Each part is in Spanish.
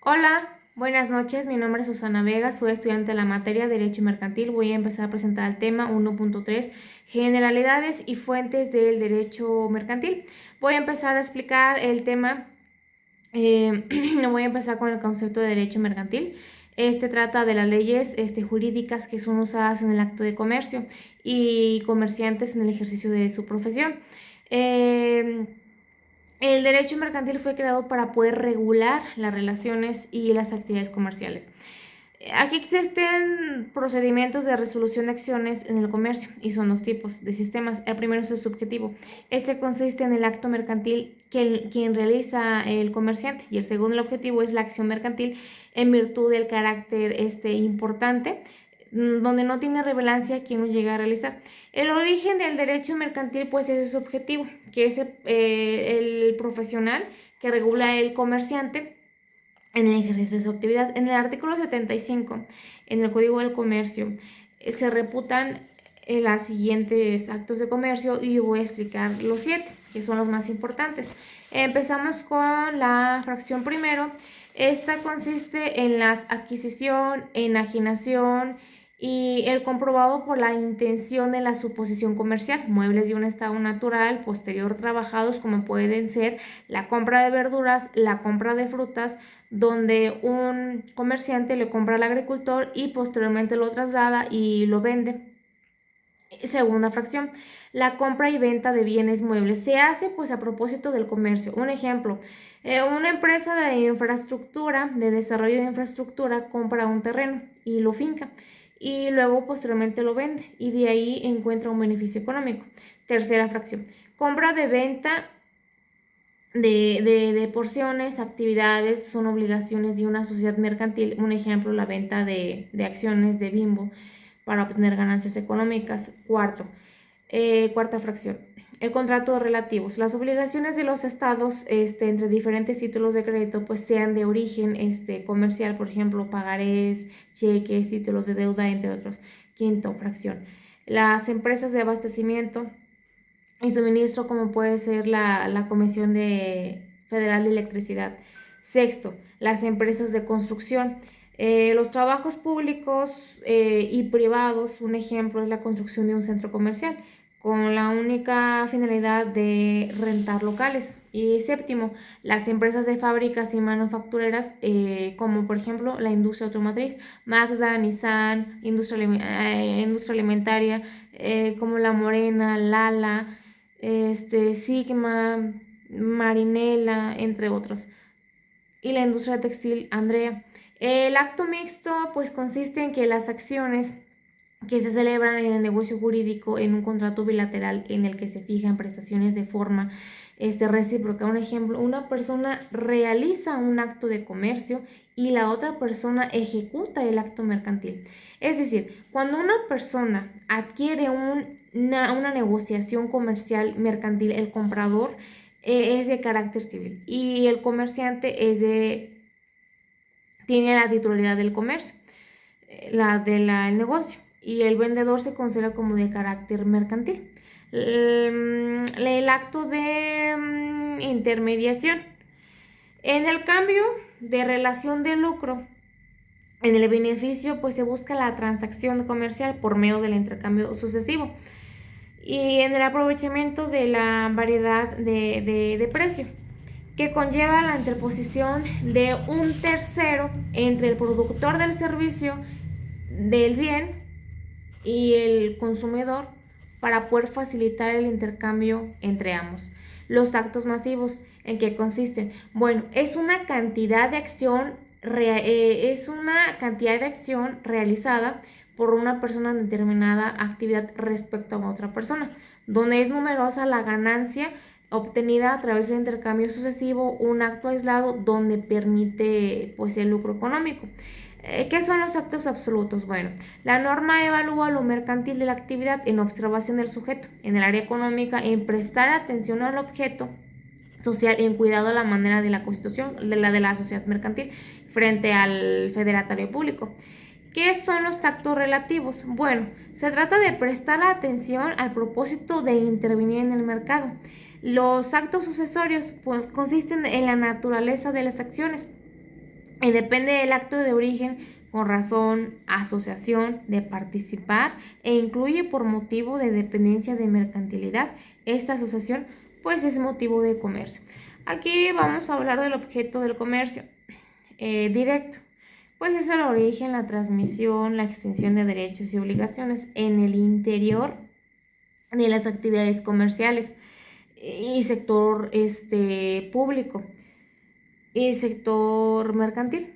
Hola, buenas noches. Mi nombre es Susana Vega, soy estudiante de la materia Derecho Mercantil. Voy a empezar a presentar el tema 1.3, Generalidades y fuentes del derecho mercantil. Voy a empezar a explicar el tema. Voy a empezar con el concepto de derecho mercantil. Este trata de las leyes jurídicas que son usadas en el acto de comercio y comerciantes en el ejercicio de su profesión. Eh, el derecho mercantil fue creado para poder regular las relaciones y las actividades comerciales. Aquí existen procedimientos de resolución de acciones en el comercio y son dos tipos de sistemas. El primero es el subjetivo. Este consiste en el acto mercantil que quien realiza el comerciante, y el segundo, el objetivo, es la acción mercantil en virtud del carácter importante, donde no tiene relevancia quien lo llega a realizar. El origen del derecho mercantil pues es ese objetivo, que es el profesional que regula el comerciante en el ejercicio de su actividad. En el artículo 75, en el Código del Comercio, se reputan los siguientes actos de comercio y voy a explicar los 7, que son los más importantes. Empezamos con la fracción primero. Esta consiste en la adquisición, enajenación y el comprobado por la intención de la suposición comercial, muebles de un estado natural posterior trabajados, como pueden ser la compra de verduras, la compra de frutas, donde un comerciante le compra al agricultor y posteriormente lo traslada y lo vende. Segunda fracción, la compra y venta de bienes muebles se hace pues a propósito del comercio. Un ejemplo, una empresa de infraestructura, de desarrollo de infraestructura, compra un terreno y lo finca y luego posteriormente lo vende y de ahí encuentra un beneficio económico. Tercera fracción, compra de venta de porciones, actividades, son obligaciones de una sociedad mercantil. Un ejemplo, la venta de acciones de Bimbo para obtener ganancias económicas. Cuarta fracción. El contrato de relativos. Las obligaciones de los estados entre diferentes títulos de crédito pues sean de origen comercial, por ejemplo, pagarés, cheques, títulos de deuda, entre otros. Quinto fracción. Las empresas de abastecimiento y suministro, como puede ser la Comisión Federal de Electricidad. Sexto, las empresas de construcción. Los trabajos públicos y privados, un ejemplo es la construcción de un centro comercial, con la única finalidad de rentar locales. Y séptimo, las empresas de fábricas y manufactureras, como por ejemplo la industria automotriz, Mazda, Nissan, industria alimentaria, como La Morena, Lala, Sigma, Marinela, entre otros. Y la industria textil, Andrea. El acto mixto pues consiste en que las acciones que se celebran en el negocio jurídico en un contrato bilateral en el que se fijan prestaciones de forma recíproca. Un ejemplo, una persona realiza un acto de comercio y la otra persona ejecuta el acto mercantil. Es decir, cuando una persona adquiere una negociación comercial mercantil, el comprador es de carácter civil y el comerciante tiene la titularidad del comercio, el negocio, y el vendedor se considera como de carácter mercantil. El acto de intermediación. En el cambio de relación de lucro, en el beneficio, pues se busca la transacción comercial por medio del intercambio sucesivo. Y en el aprovechamiento de la variedad de precio, que conlleva la interposición de un tercero entre el productor del servicio del bien y el consumidor para poder facilitar el intercambio entre ambos. Los actos masivos, ¿en qué consisten? Bueno, es una cantidad de acción realizada por una persona en determinada actividad respecto a otra persona, donde es numerosa la ganancia obtenida a través del intercambio sucesivo, un acto aislado donde permite pues el lucro económico. ¿Qué son los actos absolutos? Bueno, la norma evalúa lo mercantil de la actividad en observación del sujeto, en el área económica, en prestar atención al objeto social, en cuidado a la manera de la constitución de la sociedad mercantil frente al federatario público. ¿Qué son los actos relativos? Bueno, se trata de prestar atención al propósito de intervenir en el mercado. Los actos sucesorios pues consisten en la naturaleza de las acciones y depende del acto de origen con razón, asociación, de participar e incluye por motivo de dependencia de mercantilidad. Esta asociación pues es motivo de comercio. Aquí vamos a hablar del objeto del comercio directo. Pues es el origen, la transmisión, la extensión de derechos y obligaciones en el interior de las actividades comerciales y sector público y sector mercantil.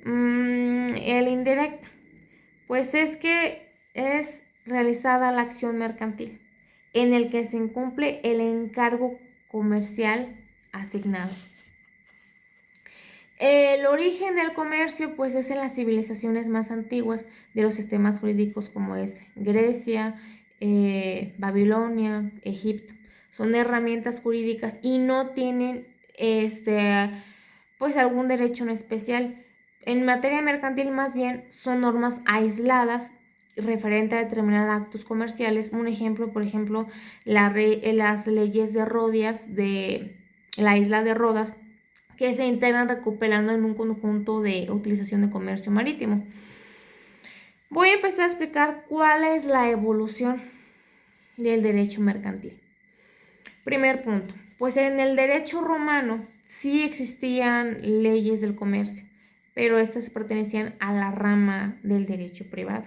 El indirecto, pues es que es realizada la acción mercantil en el que se incumple el encargo comercial asignado. El origen del comercio pues es en las civilizaciones más antiguas de los sistemas jurídicos como es Grecia, Babilonia, Egipto. Son herramientas jurídicas y no tienen pues algún derecho en especial. En materia mercantil más bien son normas aisladas referente a determinar actos comerciales. Un ejemplo, por ejemplo, las leyes de Rodias de la isla de Rodas, que se integran recuperando en un conjunto de utilización de comercio marítimo. Voy a empezar a explicar cuál es la evolución del derecho mercantil. Primer punto, pues en el derecho romano sí existían leyes del comercio, pero estas pertenecían a la rama del derecho privado.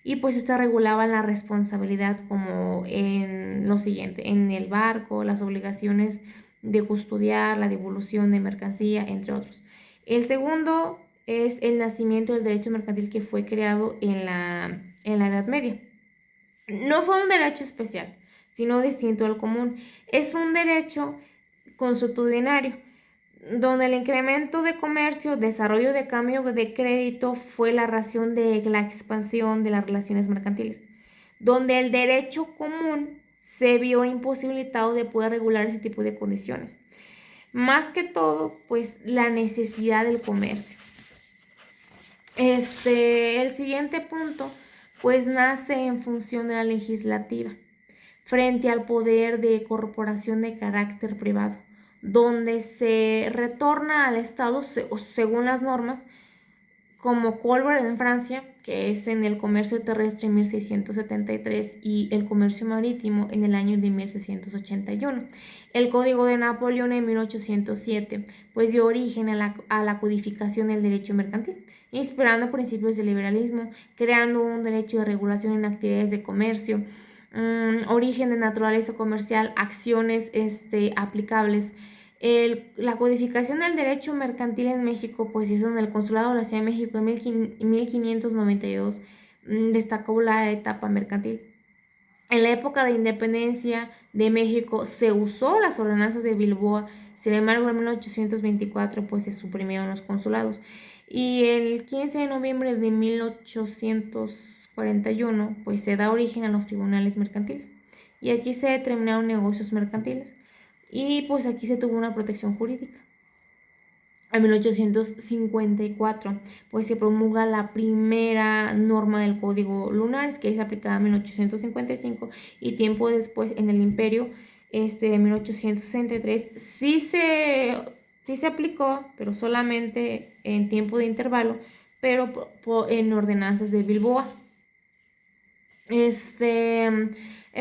Y pues estas regulaban la responsabilidad como en lo siguiente, en el barco, las obligaciones de custodiar, la devolución de mercancía, entre otros. El segundo es el nacimiento del derecho mercantil que fue creado en la Edad Media. No fue un derecho especial, sino distinto al común. Es un derecho consuetudinario, donde el incremento de comercio, desarrollo de cambio de crédito fue la razón de la expansión de las relaciones mercantiles, donde el derecho común se vio imposibilitado de poder regular ese tipo de condiciones. Más que todo, pues la necesidad del comercio. El siguiente punto, pues nace en función de la legislativa, frente al poder de corporación de carácter privado, donde se retorna al Estado según las normas, como Colbert en Francia, que es en el comercio terrestre en 1673 y el comercio marítimo en el año de 1681. El Código de Napoleón en 1807, pues dio origen a la codificación del derecho mercantil, inspirando principios del liberalismo, creando un derecho de regulación en actividades de comercio, origen de naturaleza comercial, acciones aplicables. La codificación del derecho mercantil en México, pues es donde el Consulado de la Ciudad de México en 1592 destacó la etapa mercantil. En la época de independencia de México se usó las ordenanzas de Bilboa, sin embargo en 1824 pues se suprimieron los consulados. Y el 15 de noviembre de 1841 pues se da origen a los tribunales mercantiles. Y aquí se determinaron negocios mercantiles. Y pues aquí se tuvo una protección jurídica. En 1854 pues se promulga la primera norma del Código Lunares, que es aplicada en 1855, y tiempo después en el Imperio de 1863 sí se aplicó, pero solamente en tiempo de intervalo, pero en ordenanzas de Bilboa. En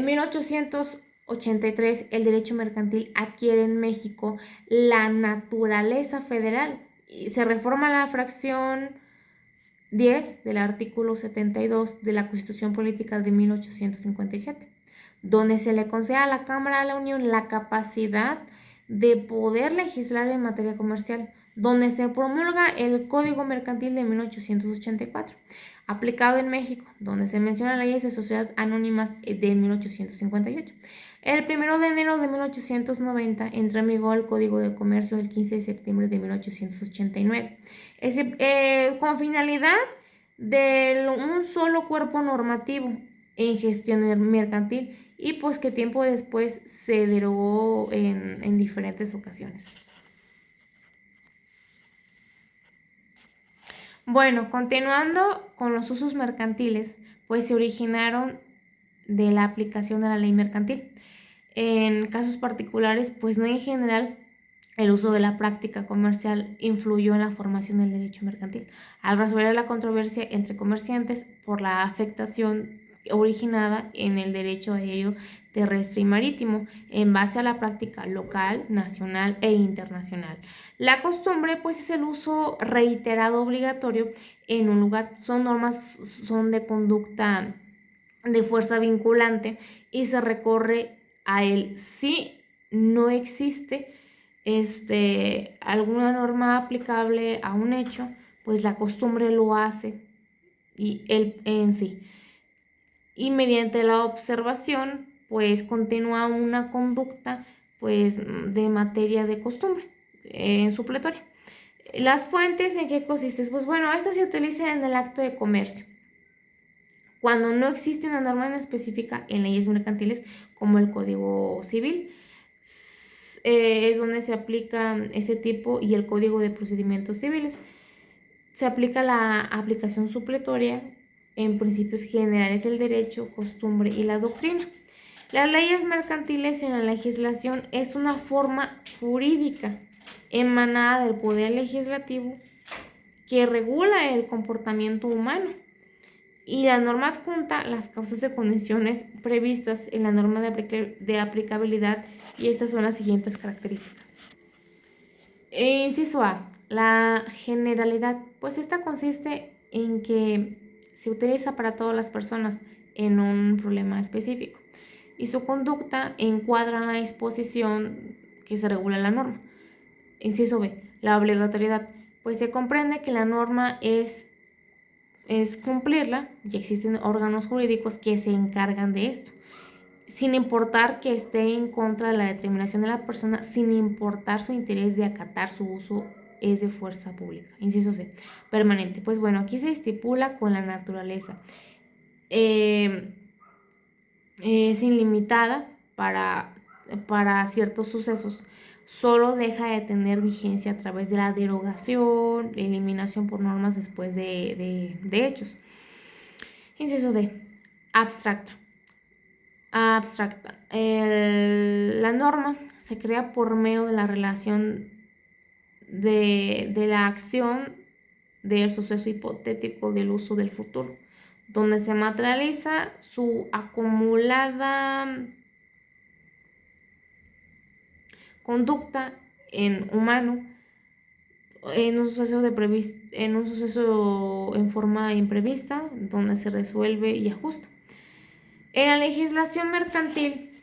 1883 el derecho mercantil adquiere en México la naturaleza federal y se reforma la fracción 10 del artículo 72 de la Constitución Política de 1857, donde se le concede a la Cámara de la Unión la capacidad de poder legislar en materia comercial, donde se promulga el Código Mercantil de 1884, aplicado en México, donde se mencionan leyes de sociedad anónimas de 1858. El 1 de enero de 1890 entró en vigor el Código de Comercio el 15 de septiembre de 1889, con finalidad de un solo cuerpo normativo en gestión mercantil, y pues que tiempo después se derogó en diferentes ocasiones. Bueno, continuando con los usos mercantiles, pues se originaron de la aplicación de la ley mercantil. En casos particulares, pues no en general, El uso de la práctica comercial influyó en la formación del derecho mercantil, al resolver la controversia entre comerciantes por la afectación originada en el derecho aéreo, terrestre y marítimo, en base a la práctica local, nacional e internacional. La costumbre, pues, es el uso reiterado obligatorio en un lugar. Son normas, son de conducta de fuerza vinculante y se recorre a él si no existe alguna norma aplicable a un hecho, pues la costumbre lo hace y él en sí. Y mediante la observación, pues continúa una conducta pues de materia de costumbre supletoria. Las fuentes, ¿en qué consisten? Pues bueno, estas se utilizan en el acto de comercio. Cuando no existe una norma en específica en leyes mercantiles como el Código Civil, es donde se aplica ese tipo y el Código de Procedimientos Civiles. Se aplica la aplicación supletoria en principios generales del derecho, costumbre y la doctrina. Las leyes mercantiles en la legislación es una forma jurídica emanada del poder legislativo que regula el comportamiento humano. Y la norma adjunta las causas de condiciones previstas en la norma de aplicabilidad, y estas son las siguientes características. Inciso A, la generalidad, pues esta consiste en que se utiliza para todas las personas en un problema específico y su conducta encuadra en la disposición que se regula en la norma. Inciso B, la obligatoriedad, pues se comprende que la norma es cumplirla y existen órganos jurídicos que se encargan de esto, sin importar que esté en contra de la determinación de la persona, sin importar su interés de acatar su uso es de fuerza pública. Inciso C, permanente. Pues bueno, aquí se estipula con la naturaleza. Es ilimitada para ciertos sucesos. Solo deja de tener vigencia a través de la derogación, eliminación por normas después de hechos. Inciso D, abstracta. La norma se crea por medio de la relación de la acción del suceso hipotético del uso del futuro, donde se materializa su acumulada conducta en humano en un suceso en forma imprevista, donde se resuelve y ajusta. En la legislación mercantil,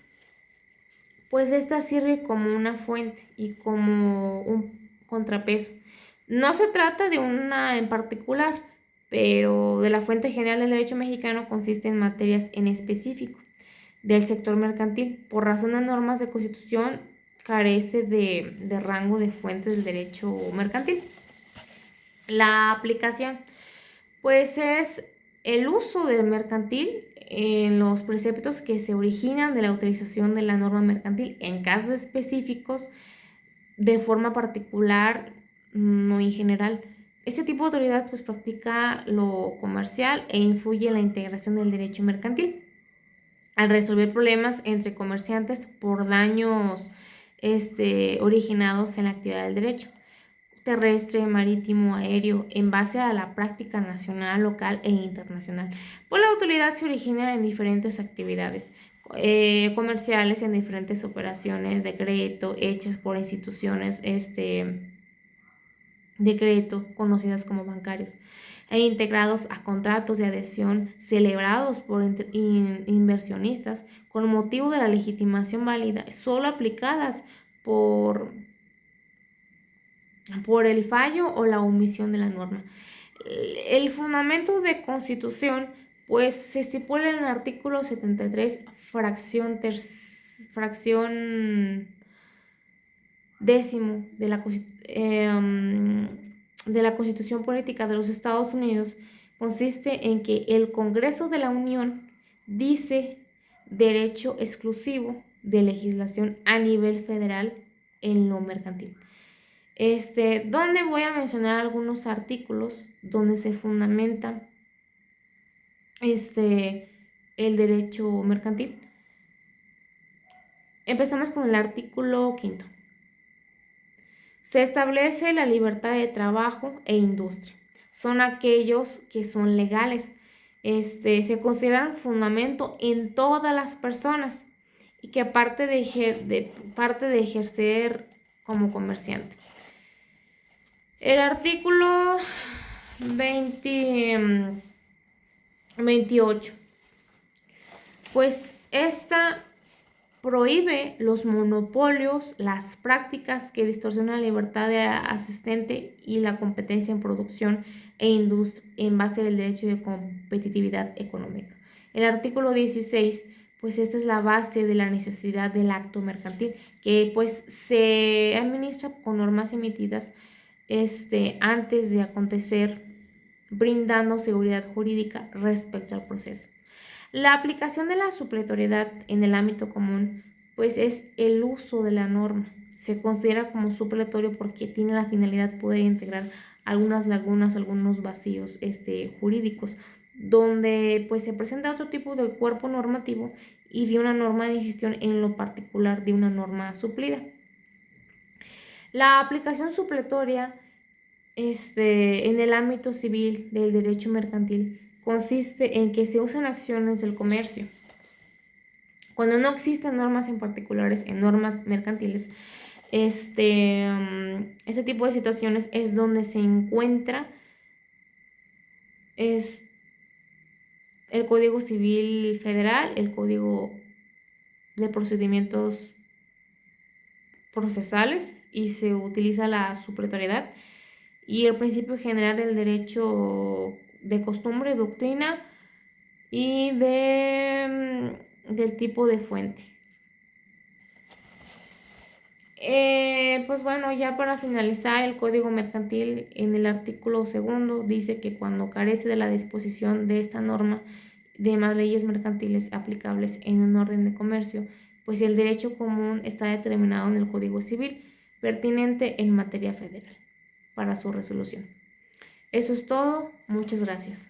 pues esta sirve como una fuente y como un contrapeso. No se trata de una en particular, pero de la fuente general del derecho mexicano consiste en materias en específico del sector mercantil. Por razón de normas de constitución, carece de rango de fuentes del derecho mercantil. La aplicación, pues es el uso del mercantil en los preceptos que se originan de la utilización de la norma mercantil en casos específicos de forma particular, no en general. Este tipo de autoridad pues practica lo comercial e influye en la integración del derecho mercantil al resolver problemas entre comerciantes por daños originados en la actividad del derecho terrestre, marítimo, aéreo, en base a la práctica nacional, local e internacional. Pues la autoridad se origina en diferentes actividades comerciales, en diferentes operaciones, decreto, hechas por instituciones, decreto, conocidas como bancarios, e integrados a contratos de adhesión celebrados por inversionistas con motivo de la legitimación válida, solo aplicadas por el fallo o la omisión de la norma. El fundamento de constitución, pues se estipula en el artículo 73, fracción décimo de la Constitución Política de los Estados Unidos, consiste en que el Congreso de la Unión dice derecho exclusivo de legislación a nivel federal en lo mercantil. Donde voy a mencionar algunos artículos donde se fundamenta el derecho mercantil. Empezamos con el artículo 5. Se establece la libertad de trabajo e industria. Son aquellos que son legales. Se consideran fundamento en todas las personas y que parte de ejercer como comerciante. El artículo 28, pues esta prohíbe los monopolios, las prácticas que distorsionan la libertad de asistente y la competencia en producción e industria en base al derecho de competitividad económica. El artículo 16, pues esta es la base de la necesidad del acto mercantil, que pues se administra con normas emitidas antes de acontecer, brindando seguridad jurídica respecto al proceso. La aplicación de la supletoriedad en el ámbito común, pues es el uso de la norma. Se considera como supletorio porque tiene la finalidad de poder integrar algunas lagunas, algunos vacíos jurídicos, donde pues se presenta otro tipo de cuerpo normativo y de una norma de gestión en lo particular de una norma suplida. La aplicación supletoria en el ámbito civil del derecho mercantil consiste en que se usan acciones del comercio. Cuando no existen normas en particulares, en normas mercantiles, ese tipo de situaciones es donde se encuentra el Código Civil Federal, el Código de Procedimientos Procesales, y se utiliza la supletoriedad y el principio general del derecho de costumbre, doctrina y del tipo de fuente. Pues bueno, ya para finalizar, el Código Mercantil en el artículo 2 dice que cuando carece de la disposición de esta norma de más leyes mercantiles aplicables en un orden de comercio, pues el derecho común está determinado en el Código Civil pertinente en materia federal para su resolución. Eso es todo. Muchas gracias.